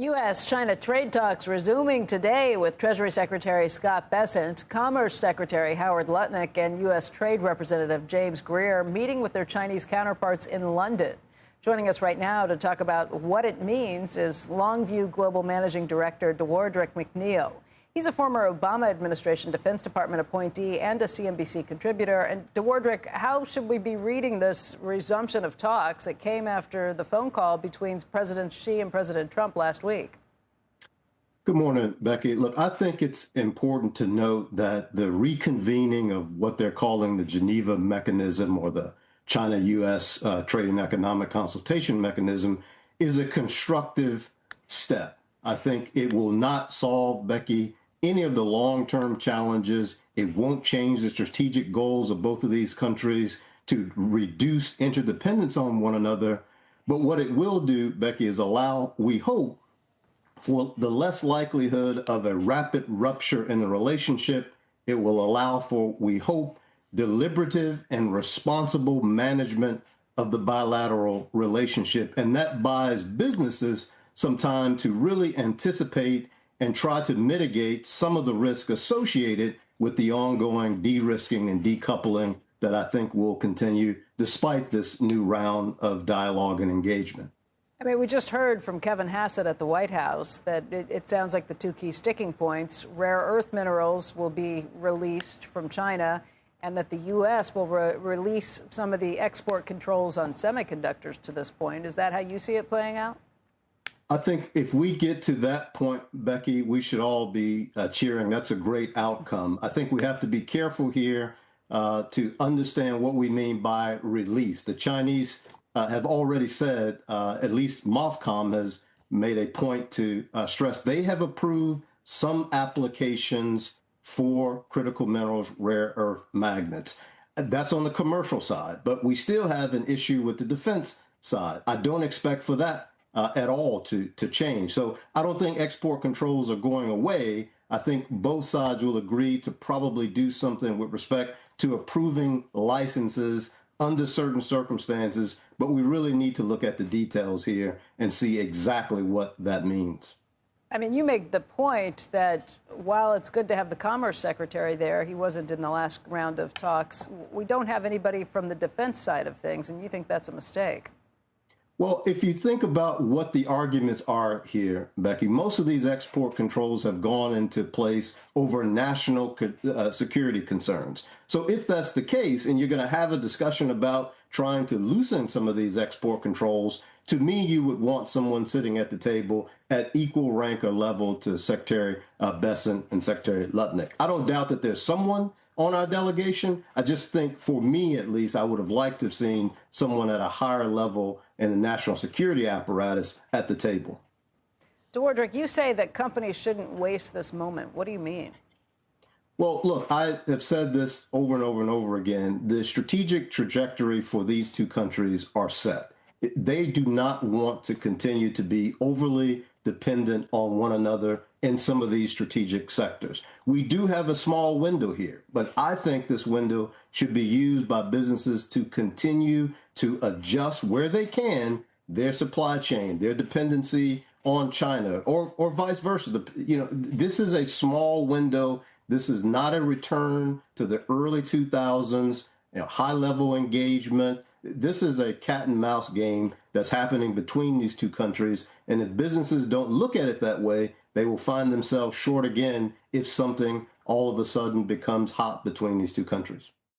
U.S. China trade talks resuming today with Treasury Secretary Scott Bessent, Commerce Secretary Howard Lutnick, and U.S. Trade Representative James Greer meeting with their Chinese counterparts in London. Joining us right now to talk about what it means is Longview Global Managing Director Dewardric McNeal. He's a former Obama administration Defense Department appointee and a CNBC contributor. And Dewardric, how should we be reading this resumption of talks that came after the phone call between President Xi and President Trump last week? Good morning, Becky. Look, I think it's important to note that the reconvening of what they're calling the Geneva mechanism, or the China-U.S. Trade and Economic Consultation mechanism, is a constructive step. I think it will not solve, Becky, any of the long-term challenges. It won't change the strategic goals of both of these countries to reduce interdependence on one another. But what it will do, Becky, is allow, we hope, for the less likelihood of a rapid rupture in the relationship. It will allow for, we hope, deliberative and responsible management of the bilateral relationship. And that buys businesses some time to really anticipate and try to mitigate some of the risk associated with the ongoing de-risking and decoupling that I think will continue despite this new round of dialogue and engagement. I mean, we just heard from Kevin Hassett at the White House that it sounds like the two key sticking points, rare earth minerals will be released from China, and that the U.S. will release some of the export controls on semiconductors to this point. Is that how you see it playing out? I think if we get to that point, Becky, we should all be cheering. That's a great outcome. I think we have to be careful here to understand what we mean by release. The Chinese have already said, at least MOFCOM has made a point to stress, they have approved some applications for critical minerals, rare earth magnets. That's on the commercial side, but we still have an issue with the defense side. I don't expect for that at all to change. So I don't think export controls are going away. I think both sides will agree to probably do something with respect to approving licenses under certain circumstances, but we really need to look at the details here and see exactly what that means. I mean, you make the point that while it's good to have the Commerce Secretary there, he wasn't in the last round of talks, we don't have anybody from the defense side of things, and you think that's a mistake. Well, if you think about what the arguments are here, Becky, most of these export controls have gone into place over national security concerns. So if that's the case, and you're going to have a discussion about trying to loosen some of these export controls, to me, you would want someone sitting at the table at equal rank or level to Secretary Bessent and Secretary Lutnick. I don't doubt that there's someone on our delegation. I just think, for me at least, I would have liked to have seen someone at a higher level in the national security apparatus at the table. Dewardric, you say that companies shouldn't waste this moment. What do you mean? Well, look, I have said this over and over and over again. The strategic trajectory for these two countries are set. They do not want to continue to be overly dependent on one another in some of these strategic sectors. We do have a small window here, but I think this window should be used by businesses to continue to adjust where they can their supply chain, their dependency on China, or vice versa. This is a small window. This is not a return to the early 2000s, high-level engagement. This is a cat and mouse game that's happening between these two countries. And if businesses don't look at it that way, they will find themselves short again if something all of a sudden becomes hot between these two countries.